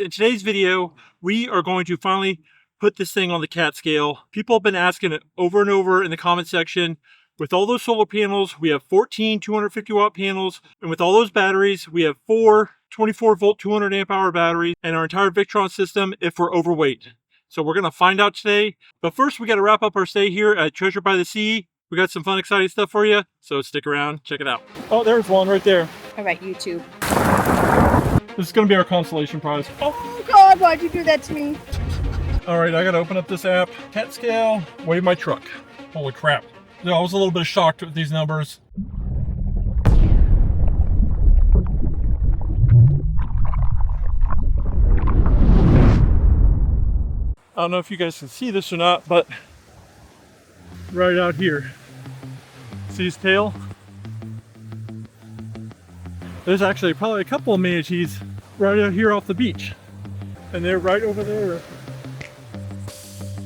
In today's video, we are going to finally put this thing on the CAT scale. People have been asking it over and over in the comment section. With all those solar panels, we have 14 250 watt panels, and with all those batteries, we have 4 24 volt 200 amp hour batteries and our entire Victron system if we're overweight. So we're gonna find out today. But first, we gotta wrap up our stay here at Treasure by the Sea. We got some fun, exciting stuff for you, so stick around, check it out. Oh, there's one right there. All right, YouTube. This is gonna be our consolation prize. Oh God, why'd you do that to me? All right, I gotta open up this app. CAT scale, weigh my truck. Holy crap. No, I was a little bit shocked with these numbers. I don't know if you guys can see this or not, but right out here, see his tail? There's actually probably a couple of manatees right out here off the beach. And they're right over there.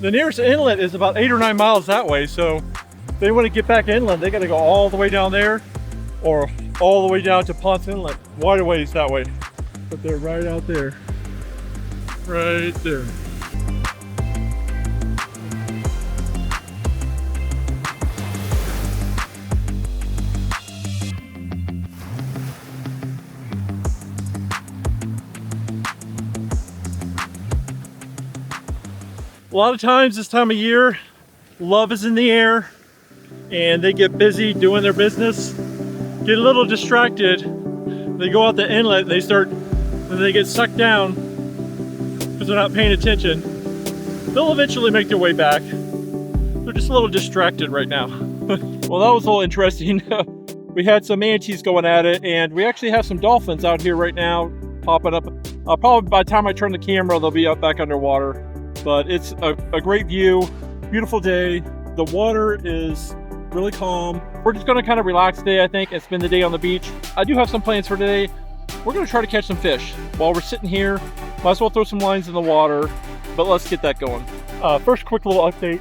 The nearest inlet is about 8 or 9 miles that way, so if they want to get back inland, they got to go all the way down there or all the way down to Ponce Inlet. Wide a ways that way. But they're right out there. Right there. A lot of times this time of year, love is in the air and they get busy doing their business, get a little distracted. They go out the inlet and they get sucked down because they're not paying attention. They'll eventually make their way back. They're just a little distracted right now. Well, that was all interesting. We had some manatees going at it, and we actually have some dolphins out here right now popping up. Probably by the time I turn the camera, they'll be up back underwater. But it's a great view, beautiful day. The water is really calm. We're just gonna kind of relax today, I think, and spend the day on the beach. I do have some plans for today. We're gonna try to catch some fish. While we're sitting here, might as well throw some lines in the water, but let's get that going. First, quick little update.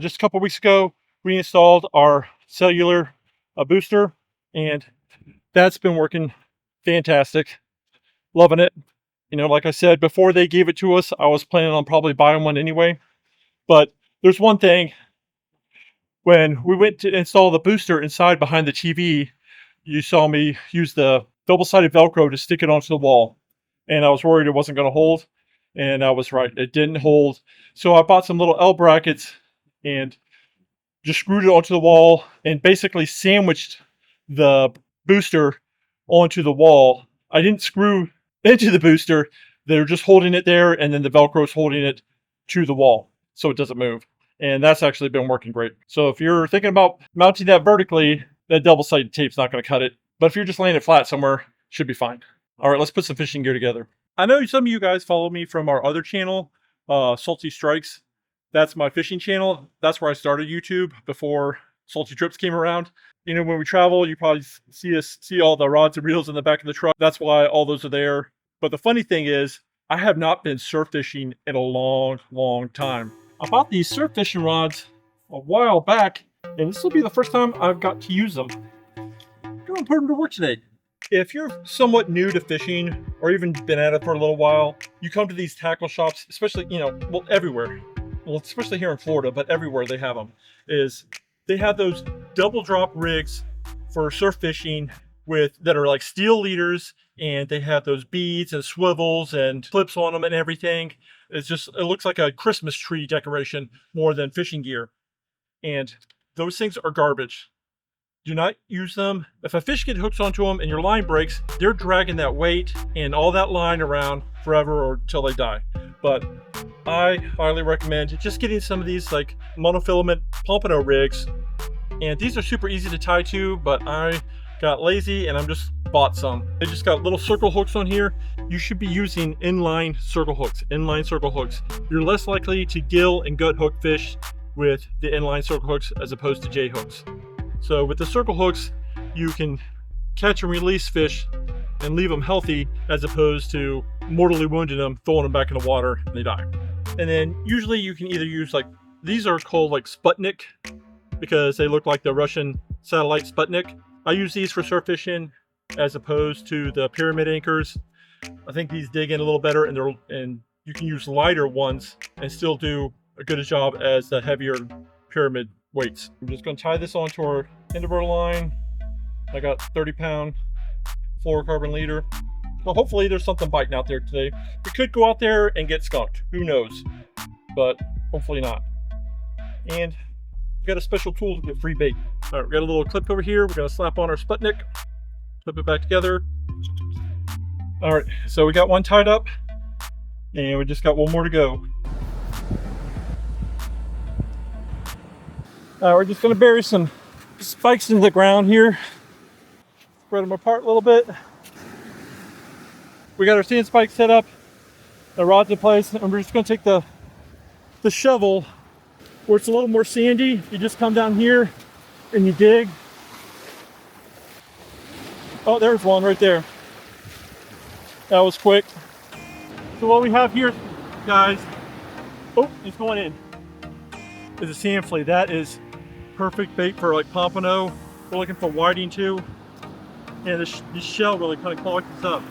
Just a couple weeks ago, we installed our cellular booster, and that's been working fantastic. Loving it. You know, like I said, before they gave it to us, I was planning on probably buying one anyway. But there's one thing. When we went to install the booster inside behind the TV, you saw me use the double-sided Velcro to stick it onto the wall. And I was worried it wasn't going to hold. And I was right. It didn't hold. So I bought some little L brackets and just screwed it onto the wall and basically sandwiched the booster onto the wall. I didn't screw into the booster. They're just holding it there, and then the Velcro is holding it to the wall so it doesn't move. And that's actually been working great. So if you're thinking about mounting that vertically, that double-sided tape's not going to cut it. But if you're just laying it flat somewhere, it should be fine. All right, let's put some fishing gear together. I know some of you guys follow me from our other channel, Salty Strikes. That's my fishing channel. That's where I started YouTube before Salty Trips came around. You know, when we travel, you probably see all the rods and reels in the back of the truck. That's why all those are there. But the funny thing is, I have not been surf fishing in a long, long time. I bought these surf fishing rods a while back, and this will be the first time I've got to use them. I'm going to put them to work today. If you're somewhat new to fishing, or even been at it for a little while, you come to these tackle shops, especially, you know, well, everywhere. Well, especially here in Florida, but everywhere they have them, they have those double drop rigs for surf fishing that are like steel leaders, and they have those beads and swivels and clips on them and everything. It looks like a Christmas tree decoration more than fishing gear. And those things are garbage. Do not use them. If a fish gets hooked onto them and your line breaks, they're dragging that weight and all that line around forever or till they die. But I highly recommend just getting some of these like monofilament pompano rigs. And these are super easy to tie to, but I got lazy and I'm just bought some. They just got little circle hooks on here. You should be using inline circle hooks. You're less likely to gill and gut hook fish with the inline circle hooks as opposed to J hooks. So with the circle hooks, you can catch and release fish and leave them healthy as opposed to mortally wounding them, throwing them back in the water, and they die. And then usually you can either use like, these are called like Sputnik because they look like the Russian satellite Sputnik. I use these for surf fishing as opposed to the pyramid anchors. I think these dig in a little better, and you can use lighter ones and still do a good job as the heavier pyramid weights. I'm just going to tie this onto our end of our line. I got 30-pound fluorocarbon leader. So hopefully there's something biting out there today. We could go out there and get skunked. Who knows? But hopefully not. And we got a special tool to get free bait. All right, we got a little clip over here. We're going to slap on our Sputnik, clip it back together. All right, so we got one tied up, and we just got one more to go. We're just going to bury some spikes into the ground here. Spread them apart a little bit. We got our sand spike set up, the rods in place, and we're just going to take the shovel where it's a little more sandy. You just come down here and you dig. Oh, there's one right there. That was quick. So what we have here, guys, oh, it's going in, is a sand flea. That is perfect bait for like pompano. We're looking for whiting too. And this shell really kind of clogs this up.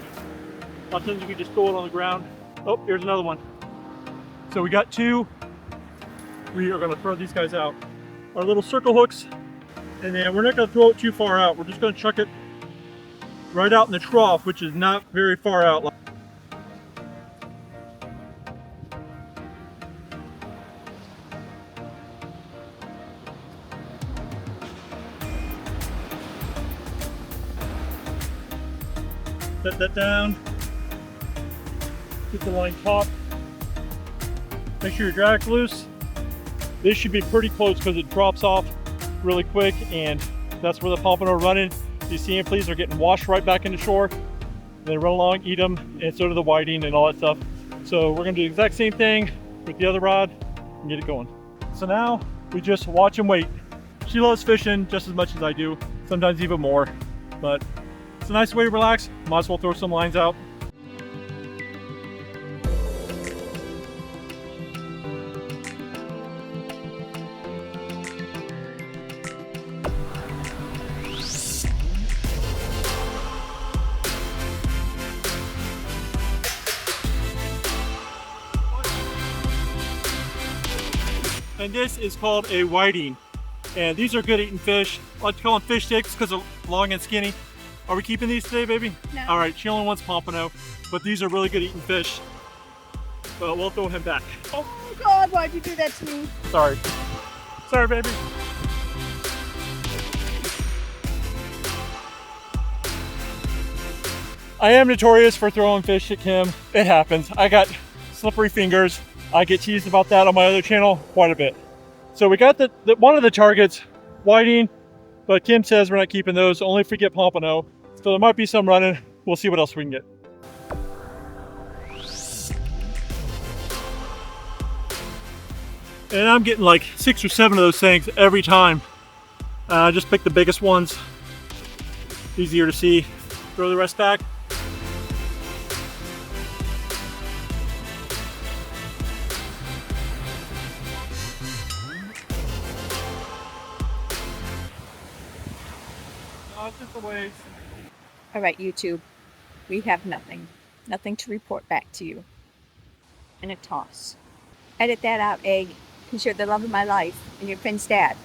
A lot of times you can just throw it on the ground. Oh, here's another one. So we got two. We are going to throw these guys out. Our little circle hooks, and then we're not going to throw it too far out. We're just going to chuck it right out in the trough, which is not very far out. Set that down. Get the line taut. Make sure your drag's loose. This should be pretty close because it drops off really quick, and that's where the pompano are running. These sand fleas are getting washed right back into shore. They run along, eat them, and so do the whiting and all that stuff. So we're gonna do the exact same thing with the other rod and get it going. So now we just watch and wait. She loves fishing just as much as I do, sometimes even more, but it's a nice way to relax. Might as well throw some lines out. And this is called a whiting. And these are good eating fish. I like to call them fish sticks because they're long and skinny. Are we keeping these today, baby? No. All right, she only wants pompano, but these are really good eating fish. But we'll throw him back. Oh God, why'd you do that to me? Sorry. Sorry, baby. I am notorious for throwing fish at Kim. It happens. I got slippery fingers. I get teased about that on my other channel quite a bit. So we got the one of the targets, whiting, but Kim says we're not keeping those, only if we get pompano. So there might be some running. We'll see what else we can get. And I'm getting like 6 or 7 of those things every time. I just pick the biggest ones. Easier to see. Throw the rest back. Just a ways. All right, YouTube. We have nothing. Nothing to report back to you. And a toss. Edit that out, Egg, because you're the love of my life and your Finn's dad.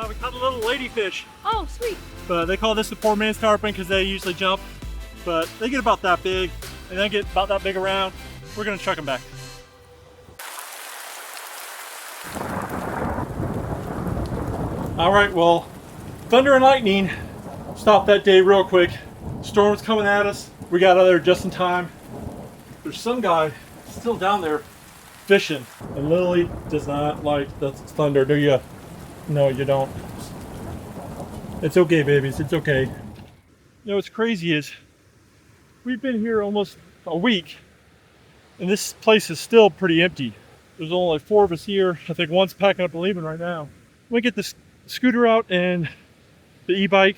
We caught a little ladyfish. Oh, sweet. But they call this the poor man's tarpon because they usually jump. But they get about that big, and they get about that big around. We're gonna chuck them back. All right, well, thunder and lightning stopped that day real quick. Storm's coming at us. We got out of there just in time. There's some guy still down there fishing, and Lily does not like the thunder, do you? No, you don't. It's okay, babies, it's okay. You know what's crazy is we've been here almost a week, and this place is still pretty empty. There's only like 4 of us here. I think one's packing up and leaving right now. We get this scooter out and the e-bike.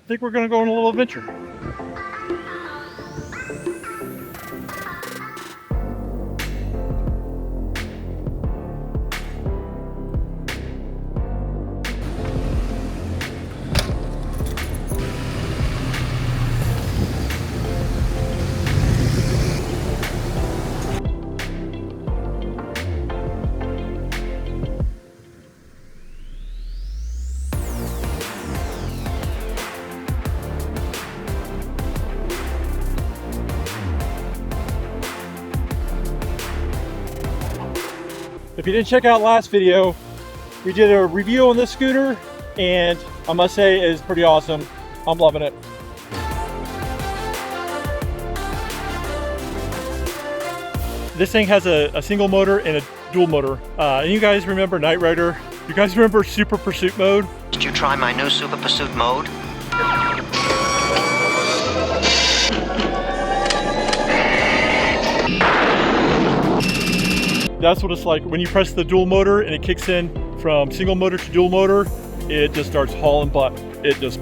I think we're gonna go on a little adventure. If you didn't check out last video, we did a review on this scooter, and I must say it's pretty awesome. I'm loving it. This thing has a single motor and a dual motor. And you guys remember Knight Rider? You guys remember Super Pursuit mode? Did you try my new Super Pursuit mode? That's what it's like when you press the dual motor and it kicks in from single motor to dual motor. It just starts hauling butt. It just.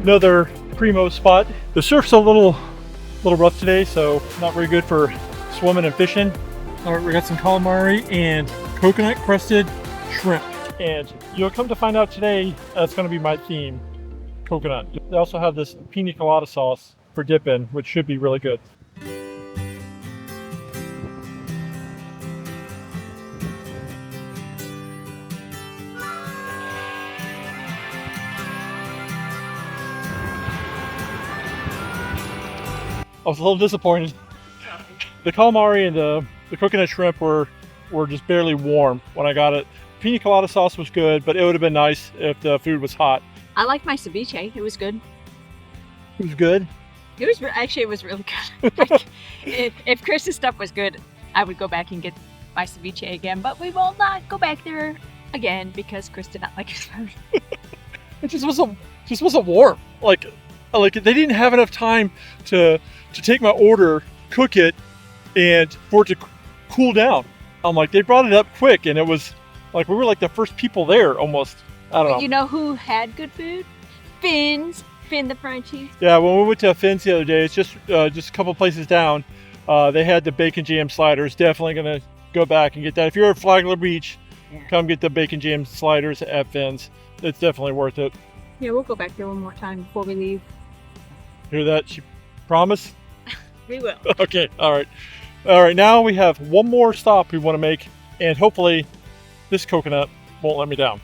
Another primo spot. The surf's a little rough today, so not very good for swimming and fishing. All right, we got some calamari and coconut crusted shrimp. And you'll come to find out today, that's gonna be my theme, coconut. They also have this pina colada sauce for dipping, which should be really good. I was a little disappointed. The calamari and the coconut shrimp were just barely warm when I got it. Pina colada sauce was good, but it would have been nice if the food was hot. I like my ceviche. It was good. It was good. It was actually, it was really good. Like, if Chris's stuff was good, I would go back and get my ceviche again. But we will not go back there again because Chris did not like his food. It just wasn't warm. Like they didn't have enough time to take my order, cook it, and for it to cool down. I'm like, they brought it up quick, and it was like we were like the first people there almost. I don't know. You know who had good food? Finn the fried cheese. Yeah, when we went to Finn's the other day, it's just a couple places down. They had the bacon jam sliders. Definitely gonna go back and get that. If you're at Flagler Beach, come get the bacon jam sliders at Finn's. It's definitely worth it. Yeah, we'll go back there one more time before we leave. Hear that? She promise? We will. Okay, all right. Now we have one more stop we want to make, and hopefully this coconut won't let me down.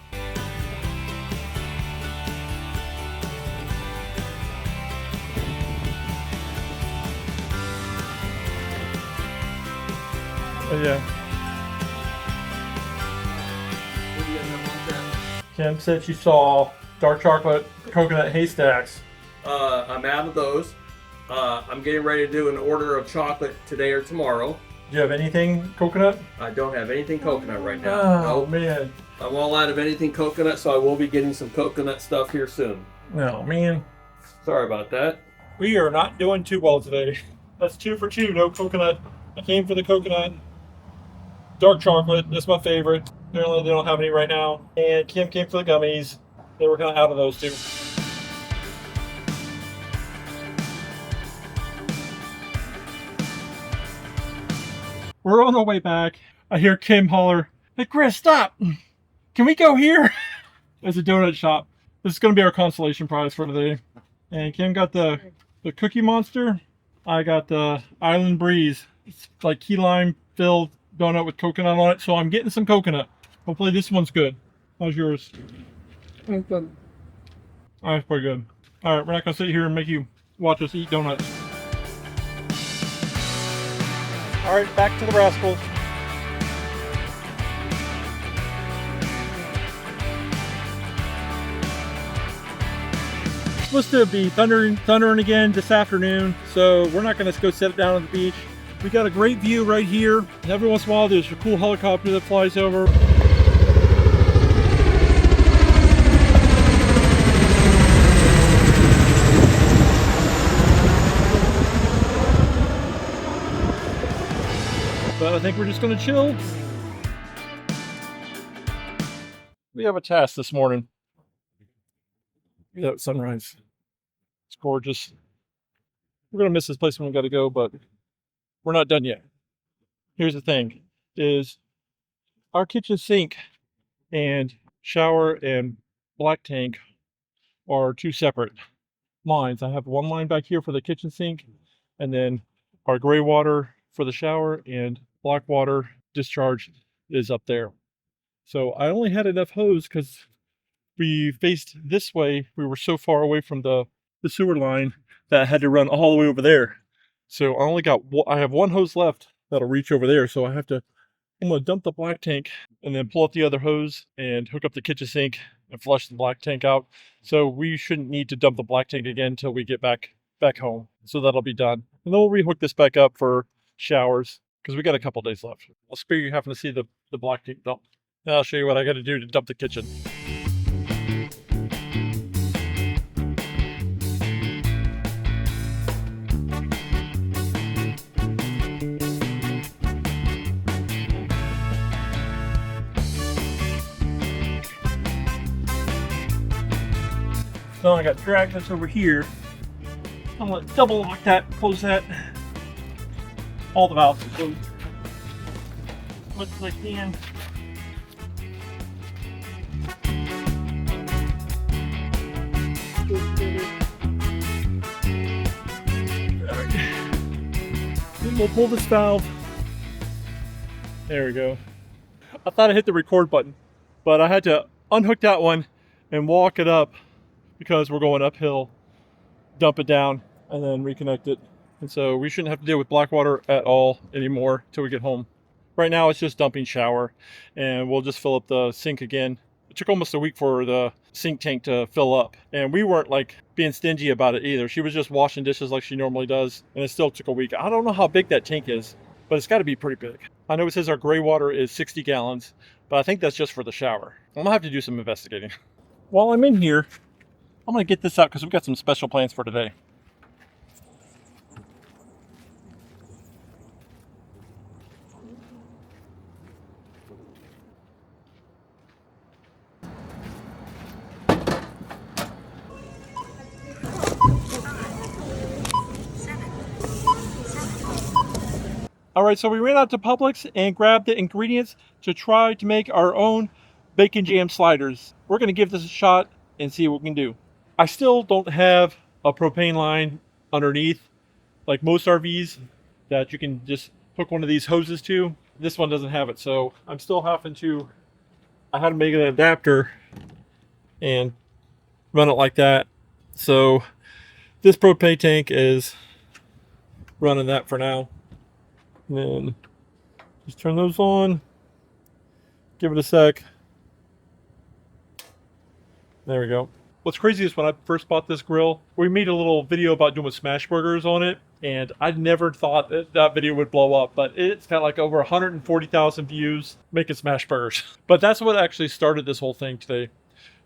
Yeah. Kim said she saw dark chocolate coconut haystacks. I'm out of those. I'm getting ready to do an order of chocolate today or tomorrow. Do you have anything coconut? I don't have anything coconut right now. Oh, Nope. man. I'm all out of anything coconut, so I will be getting some coconut stuff here soon. Oh, man. Sorry about that. We are not doing too well today. That's 2 for 2, no coconut. I came for the coconut. Dark chocolate, that's my favorite. Apparently they don't have any right now. And Kim came for the gummies. They were kind of out of those two. We're on our way back. I hear Kim holler, "Hey Chris, stop! Can we go here?" There's a donut shop. This is going to be our consolation prize for today. And Kim got the Cookie Monster. I got the Island Breeze. It's like key lime filled donut with coconut on it. So I'm getting some coconut. Hopefully this one's good. How's yours? It's good. All right, pretty good. All right, we're not going to sit here and make you watch us eat donuts. All right, back to the Rascals. It's supposed to be thundering again this afternoon, so we're not going to go sit down on the beach. We got a great view right here, and every once in a while there's a cool helicopter that flies over. But I think we're just going to chill. We have a task this morning. Look at that sunrise. It's gorgeous. We're going to miss this place when we got to go, but we're not done yet. Here's the thing, is our kitchen sink and shower and black tank are two separate lines. I have one line back here for the kitchen sink, and then our gray water for the shower and black water discharge is up there. So I only had enough hose because we faced this way. We were so far away from the sewer line that I had to run all the way over there. So I have one hose left that'll reach over there. So I'm gonna dump the black tank and then pull up the other hose and hook up the kitchen sink and flush the black tank out. So we shouldn't need to dump the black tank again until we get back home. So that'll be done. And then we'll rehook this back up for showers because we got a couple days left. I'll spare you having to see the black tank dump. Now I'll show you what I got to do to dump the kitchen. So I got drag this over here. I'm gonna double lock that, close that. All the valves are closed. As much as I can. Alright. Then we'll pull this valve. There we go. I thought I hit the record button, but I had to unhook that one and walk it up because we're going uphill, dump it down, and then reconnect it. And so we shouldn't have to deal with black water at all anymore till we get home. Right now it's just dumping shower, and we'll just fill up the sink again. It took almost a week for the sink tank to fill up, and we weren't like being stingy about it either. She was just washing dishes like she normally does, and it still took a week. I don't know how big that tank is, but it's got to be pretty big. I know it says our gray water is 60 gallons, but I think that's just for the shower. I'm gonna have to do some investigating. While I'm in here, I'm gonna get this out because we've got some special plans for today. All right, so we ran out to Publix and grabbed the ingredients to try to make our own bacon jam sliders. We're gonna give this a shot and see what we can do. I still don't have a propane line underneath like most RVs that you can just hook one of these hoses to. This one doesn't have it, so I'm still having to, I had to make an adapter and run it like that. So this propane tank is running that for now. And then just turn those on, give it a sec. There we go. What's crazy is when I first bought this grill, we made a little video about doing smash burgers on it, and I never thought that video would blow up, but it's got like over 140,000 views making smash burgers. But that's what actually started this whole thing today,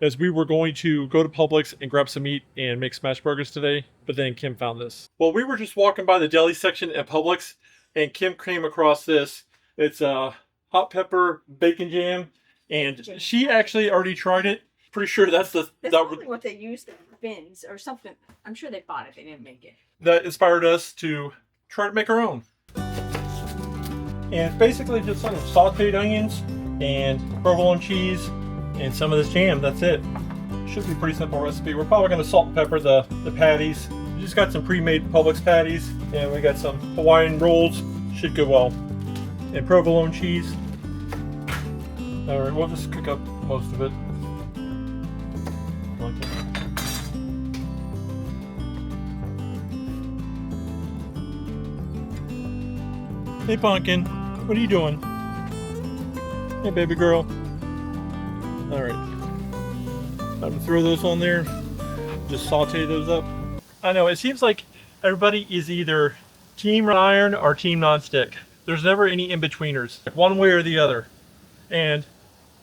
as we were going to go to Publix and grab some meat and make smash burgers today, but then Kim found this. Well, we were just walking by the deli section at Publix, and Kim came across this. It's a hot pepper bacon jam, and she actually already tried it. Pretty sure that's probably what they used in bins or something. I'm sure they bought it. They didn't make it. That inspired us to try to make our own. And basically just some sauteed onions and provolone cheese and some of this jam. That's it. Should be a pretty simple recipe. We're probably going to salt and pepper the patties. We just got some pre-made Publix patties, and we got some Hawaiian rolls. Should go well. And provolone cheese. All right, we'll just cook up most of it. Like that. Hey Pumpkin, what are you doing? Hey baby girl. Alright. I'm gonna throw those on there. Just saute those up. I know, it seems like everybody is either team iron or team non-stick. There's never any in-betweeners, one way or the other. And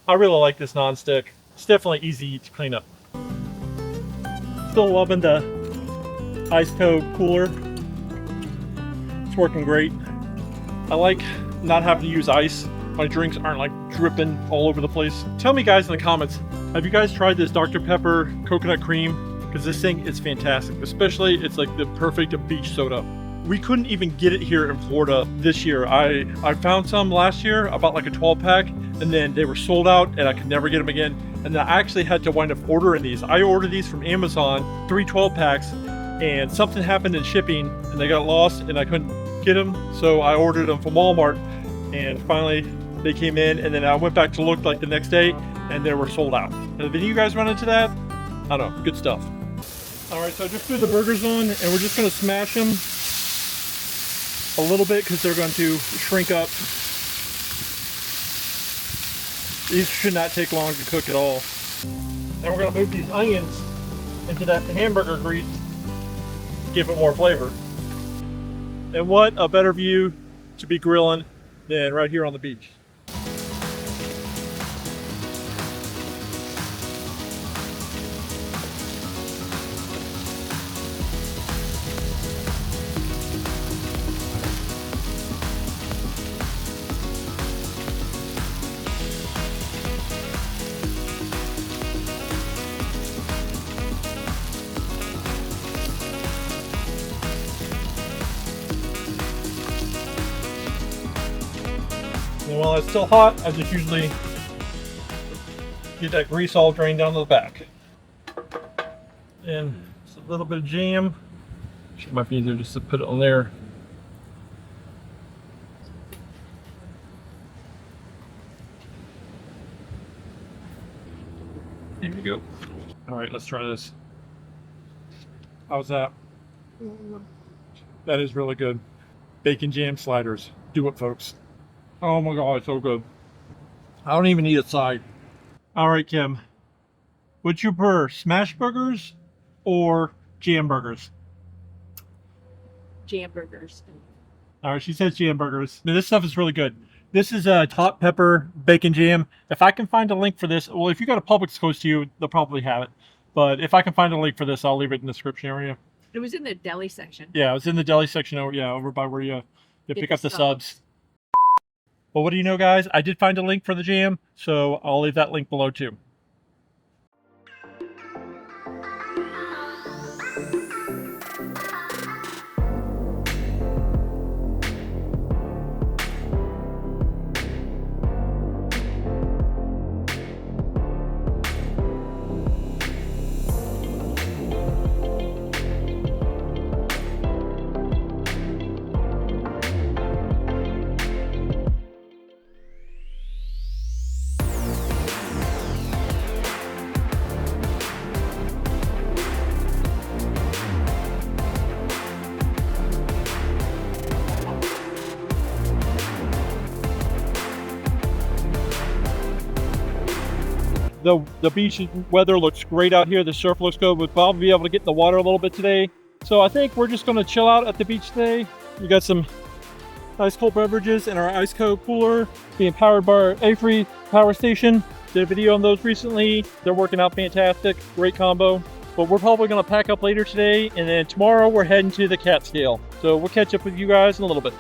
I really like this non-stick. It's definitely easy to clean up. Still loving the ice cold cooler. It's working great. I like not having to use ice. My drinks aren't like dripping all over the place. Tell me guys in the comments, have you guys tried this Dr. Pepper coconut cream? Because this thing is fantastic. Especially it's like the perfect beach soda. We couldn't even get it here in Florida this year. I found some last year, about like a 12 pack, and then they were sold out and I could never get them again. And then I actually had to wind up ordering these. I ordered these from Amazon, 3 12 packs, and something happened in shipping and they got lost and I couldn't get them. So I ordered them from Walmart, and finally they came in, and then I went back to look like the next day and they were sold out. Have any of you guys run into that? I don't know, good stuff. All right, so I just threw the burgers on and we're just gonna smash them. a little bit because they're going to shrink up. These should not take long to cook at all. Then we're going to move these onions into that hamburger grease to give it more flavor. And what a better view to be grilling than right here on the beach. And while it's still hot, I just usually get that grease all drained down to the back. And just a little bit of jam. It might be easier just to put it on there. Here you go. All right, let's try this. How's that? That is really good. Bacon jam sliders. Do it, folks. Oh my god, it's so good. I don't even need a side. All right, Kim. Would you prefer smash burgers or jam burgers? Jam burgers. All right, she says jam burgers. Now, this stuff is really good. This is a hot pepper bacon jam. If I can find a link for this, well, if you got a Publix close to you, they'll probably have it. But if I can find a link for this, I'll leave it in the description area. It was in the deli section. Yeah, it was in the deli section over by where you pick up the subs. Well, what do you know, guys? I did find a link for the jam, so I'll leave that link below too. The beach weather looks great out here. The surf looks good. We'll probably be able to get in the water a little bit today. So I think we're just going to chill out at the beach today. We got some ice cold beverages in our ice cold cooler, being powered by our A3 power station. Did a video on those recently. They're working out fantastic. Great combo. But we're probably going to pack up later today, and then tomorrow we're heading to the CAT scale. So we'll catch up with you guys in a little bit.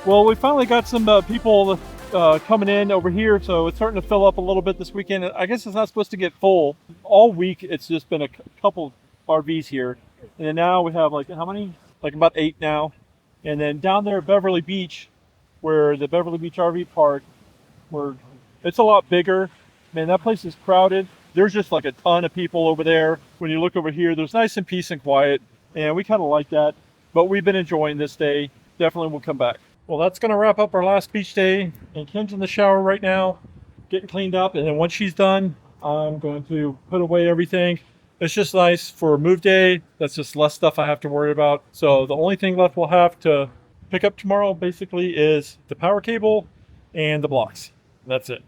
Well, we finally got some people coming in over here, so it's starting to fill up a little bit this weekend. I guess it's not supposed to get full. All week, it's just been a couple RVs here. And then now we have like, how many? Like about 8 now. And then down there at Beverly Beach, where the Beverly Beach RV park, where it's a lot bigger. Man, that place is crowded. There's just like a ton of people over there. When you look over here, there's nice and peace and quiet. And we kind of like that. But we've been enjoying this day. Definitely will come back. Well, that's going to wrap up our last beach day. And Kim's in the shower right now, getting cleaned up. And then once she's done, I'm going to put away everything. It's just nice for a move day. That's just less stuff I have to worry about. So the only thing left we'll have to pick up tomorrow basically is the power cable and the blocks. That's it.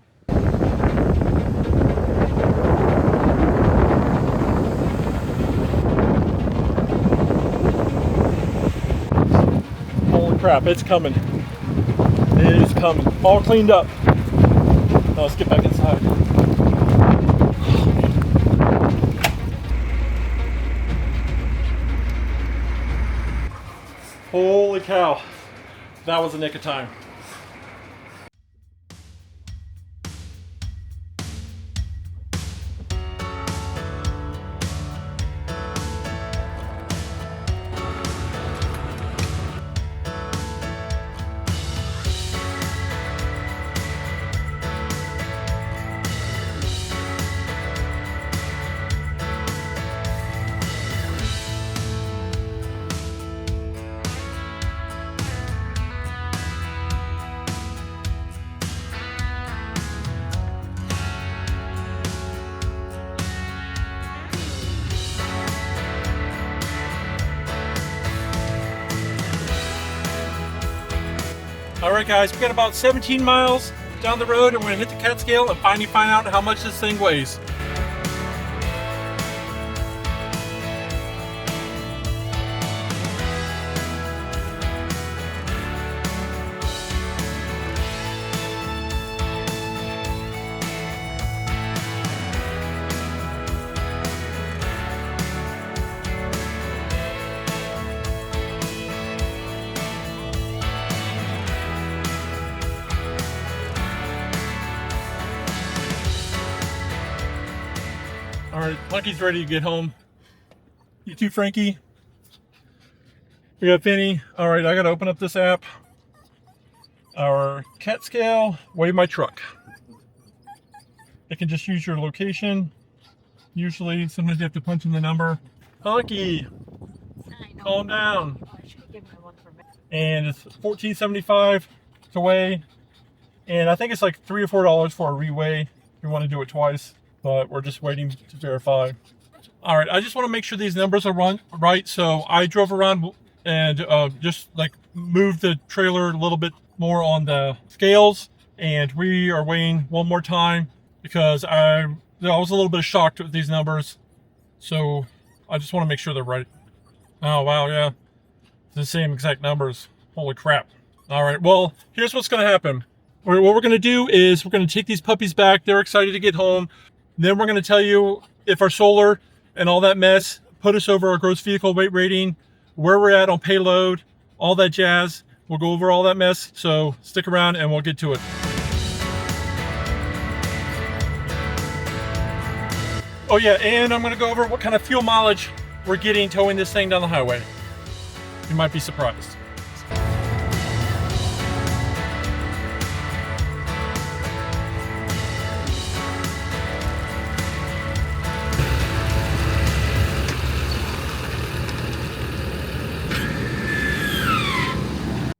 Holy crap, it's coming. It is coming. All cleaned up. Now let's get back inside. Holy cow. That was a nick of time. All right, guys, we got about 17 miles down the road, and we're gonna hit the CAT scale and finally find out how much this thing weighs. All right, Lucky's ready to get home. You too, Frankie? We got Finny. All right, I gotta open up this app. Our CAT scale, weigh my truck. It can just use your location. Usually, sometimes you have to punch in the number. Lucky, calm down. And it's $14.75 to weigh. And I think it's like $3 or $4 for a reweigh if you want to do it twice. But we're just waiting to verify. All right, I just want to make sure these numbers are right. So I drove around and just like moved the trailer a little bit more on the scales, and we are weighing one more time because I was a little bit shocked with these numbers. So I just want to make sure they're right. Oh wow, yeah, it's the same exact numbers. Holy crap! All right, well, here's what's going to happen. What we're going to do is we're going to take these puppies back. They're excited to get home. Then we're going to tell you if our solar and all that mess put us over our gross vehicle weight rating, where we're at on payload, all that jazz. We'll go over all that mess. So stick around and we'll get to it. Oh yeah, and I'm going to go over what kind of fuel mileage we're getting towing this thing down the highway. You might be surprised.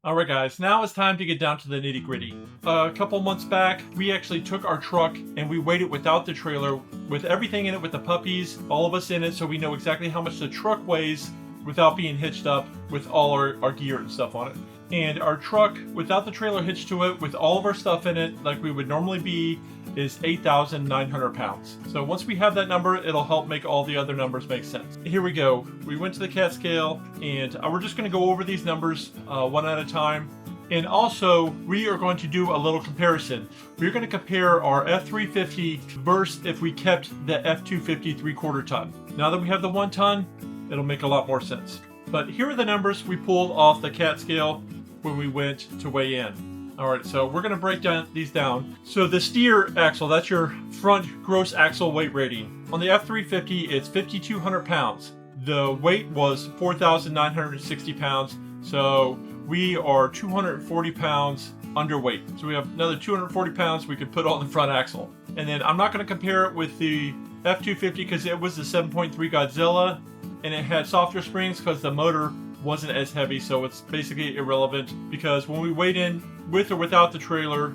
Alright guys, now it's time to get down to the nitty gritty. A couple months back, we actually took our truck and we weighed it without the trailer, with everything in it, with the puppies, all of us in it, so we know exactly how much the truck weighs without being hitched up with all our gear and stuff on it. And our truck, without the trailer hitched to it, with all of our stuff in it, like we would normally be, is 8,900 pounds. So once we have that number, it'll help make all the other numbers make sense. Here we go. We went to the CAT scale, and we're just going to go over these numbers one at a time. And also, we are going to do a little comparison. We're going to compare our F350 versus if we kept the F250 3/4 ton. Now that we have the 1 ton, it'll make a lot more sense. But here are the numbers we pulled off the CAT scale when we went to weigh in. All right, so we're gonna break these down. So the steer axle, that's your front gross axle weight rating. On the F350, it's 5,200 pounds. The weight was 4,960 pounds. So we are 240 pounds underweight. So we have another 240 pounds we could put on the front axle. And then I'm not gonna compare it with the F250 because it was the 7.3 Godzilla and it had softer springs because the motor wasn't as heavy, so it's basically irrelevant because when we weighed in with or without the trailer,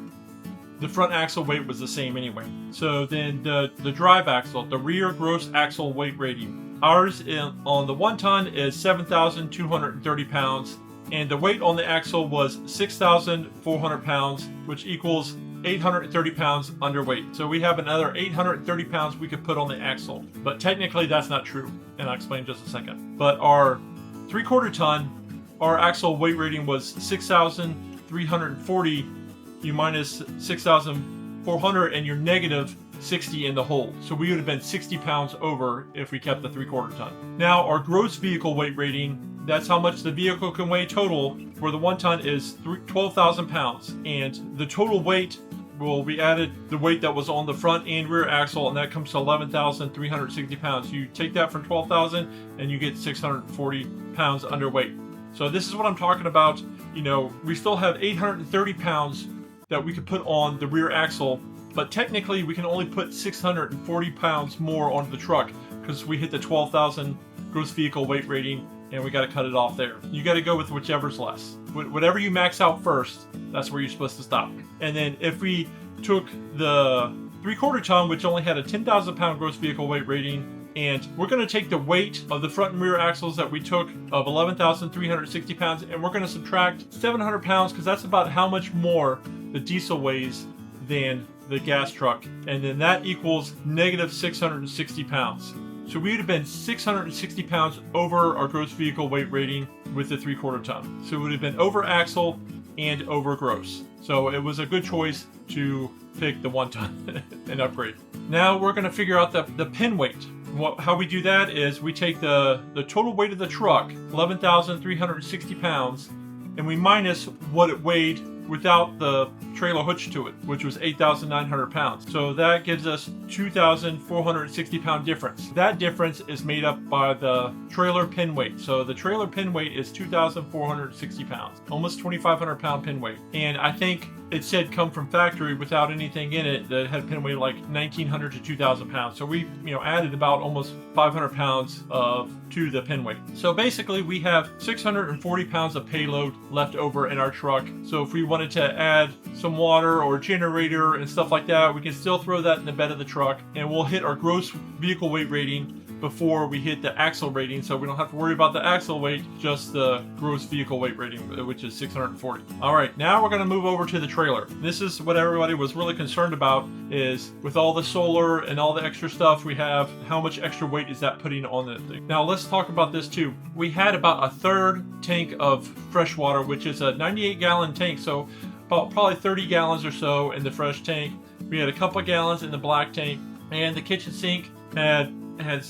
the front axle weight was the same anyway. So then the drive axle, the rear gross axle weight rating, ours on the 1 ton is 7,230 pounds, and the weight on the axle was 6,400 pounds, which equals 830 pounds underweight. So we have another 830 pounds we could put on the axle, but technically that's not true, and I'll explain in just a second. But our 3/4 ton, our axle weight rating was 6,340. You minus 6,400 and you're negative 60 in the hole. So we would have been 60 pounds over if we kept the 3/4 ton. Now our gross vehicle weight rating, that's how much the vehicle can weigh total, for the 1 ton is 12,000 pounds. And the total weight will be added the weight that was on the front and rear axle, and that comes to 11,360 pounds. You take that from 12,000 and you get 640 pounds underweight. So this is what I'm talking about. You know, we still have 830 pounds that we could put on the rear axle, but technically we can only put 640 pounds more onto the truck because we hit the 12,000 gross vehicle weight rating and we got to cut it off there. You got to go with whichever's less. Whatever you max out first, that's where you're supposed to stop. And then if we took the 3/4 ton, which only had a 10,000 pound gross vehicle weight rating, And we're going to take the weight of the front and rear axles that we took of 11,360 pounds, and we're going to subtract 700 pounds because that's about how much more the diesel weighs than the gas truck. And then that equals negative 660 pounds. So we would have been 660 pounds over our gross vehicle weight rating with the 3/4 ton. So it would have been over axle and over gross. So it was a good choice to pick the 1 ton and upgrade. Now we're going to figure out the pin weight. How we do that is we take the total weight of the truck, 11,360 pounds, and we minus what it weighed without the trailer hitch to it, which was 8,900 pounds. So that gives us 2,460 pound difference. That difference is made up by the trailer pin weight. So the trailer pin weight is 2,460 pounds, almost 2,500 pound pin weight. And I think it said come from factory without anything in it that had pin weight like 1,900 to 2,000 pounds. So we, added about almost 500 pounds to the pin weight. So basically we have 640 pounds of payload left over in our truck. So if we wanted to add some water or generator and stuff like that, we can still throw that in the bed of the truck, and we'll hit our gross vehicle weight rating before we hit the axle rating, so we don't have to worry about the axle weight, just the gross vehicle weight rating, which is 640. All right, now we're going to move over to the trailer. This is what everybody was really concerned about, is with all the solar and all the extra stuff we have, how much extra weight is that putting on the thing? Now let's talk about this too. We had about a third tank of fresh water, which is a 98-gallon tank, so about probably 30 gallons or so in the fresh tank. We had a couple of gallons in the black tank, and the kitchen sink has,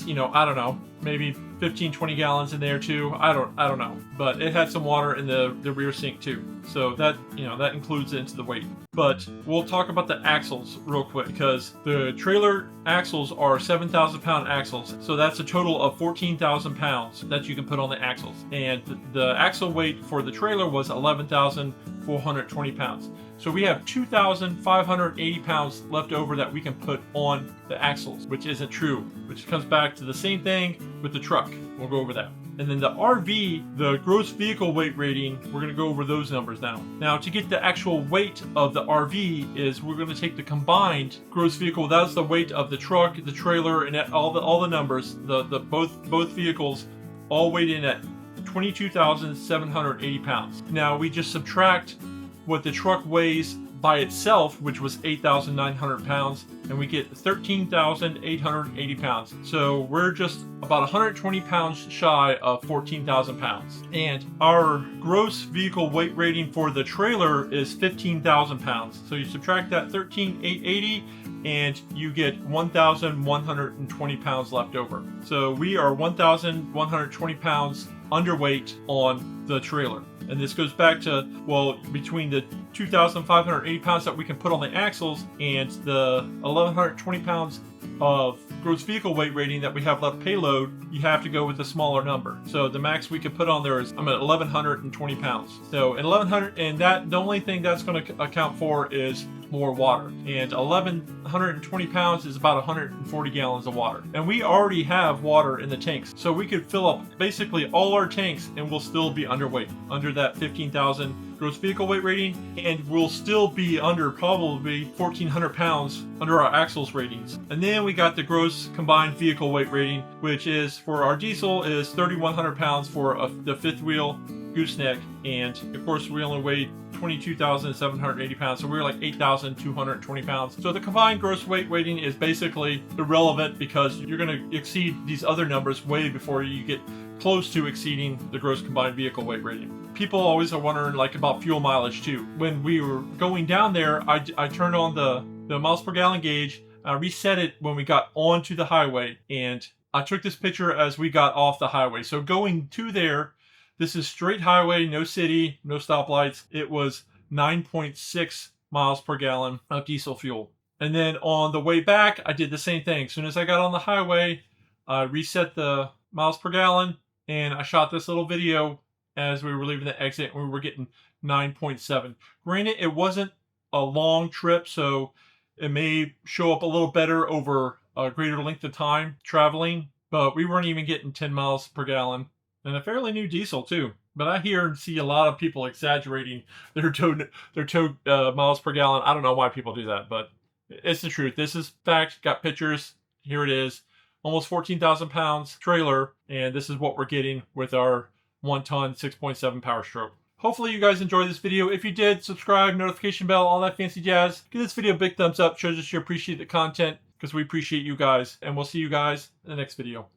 I don't know, maybe 15, 20 gallons in there too. I don't know, but it had some water in the rear sink too. So that, that includes into the weight. But we'll talk about the axles real quick, because the trailer axles are 7,000 pound axles. So that's a total of 14,000 pounds that you can put on the axles. And the axle weight for the trailer was 11,420 pounds. So we have 2,580 pounds left over that we can put on the axles, which isn't true, which comes back to the same thing with the truck. We'll go over that. And then the RV, the gross vehicle weight rating, we're going to go over those numbers now. Now, to get the actual weight of the RV is we're going to take the combined gross vehicle. That's the weight of the truck, the trailer, and all the numbers. Both vehicles all weighed in at 22,780 pounds. Now we just subtract what the truck weighs by itself, which was 8,900 pounds, and we get 13,880 pounds. So we're just about 120 pounds shy of 14,000 pounds. And our gross vehicle weight rating for the trailer is 15,000 pounds. So you subtract that 13,880 and you get 1,120 pounds left over. So we are 1,120 pounds underweight on the trailer. And this goes back to, between the 2,580 pounds that we can put on the axles and the 1,120 pounds of gross vehicle weight rating that we have left payload, you have to go with a smaller number. So the max we could put on there is, I'm at 1,120 pounds. So at 1,100, and that the only thing that's going to account for is more water. And 1,120 pounds is about 140 gallons of water. And we already have water in the tanks. So we could fill up basically all our tanks and we'll still be underweight, under that 15,000 gross vehicle weight rating, and we'll still be under probably 1,400 pounds under our axles ratings. And then we got the gross combined vehicle weight rating, which is for our diesel is 3,100 pounds for the fifth wheel gooseneck, and of course we only weighed 22,780 pounds, so we were like 8,220 pounds. So the combined gross weight rating is basically irrelevant because you're going to exceed these other numbers way before you get close to exceeding the gross combined vehicle weight rating. People always are wondering about fuel mileage too. When we were going down there, I turned on the miles per gallon gauge. I reset it when we got onto the highway, and I took this picture as we got off the highway. So going to there, this is straight highway, no city, no stoplights. It was 9.6 miles per gallon of diesel fuel. And then on the way back, I did the same thing. As soon as I got on the highway, I reset the miles per gallon, and I shot this little video as we were leaving the exit, and we were getting 9.7. Granted, it wasn't a long trip, so it may show up a little better over a greater length of time traveling, but we weren't even getting 10 miles per gallon. And a fairly new diesel too. But I hear and see a lot of people exaggerating their tow miles per gallon. I don't know why people do that, but it's the truth. This is fact. Got pictures. Here it is. almost 14,000 pounds trailer, and this is what we're getting with our 1-ton 6.7 Power Stroke. Hopefully you guys enjoyed this video. If you did, subscribe, notification bell, all that fancy jazz. Give this video a big thumbs up, shows us you appreciate the content, because we appreciate you guys, and we'll see you guys in the next video.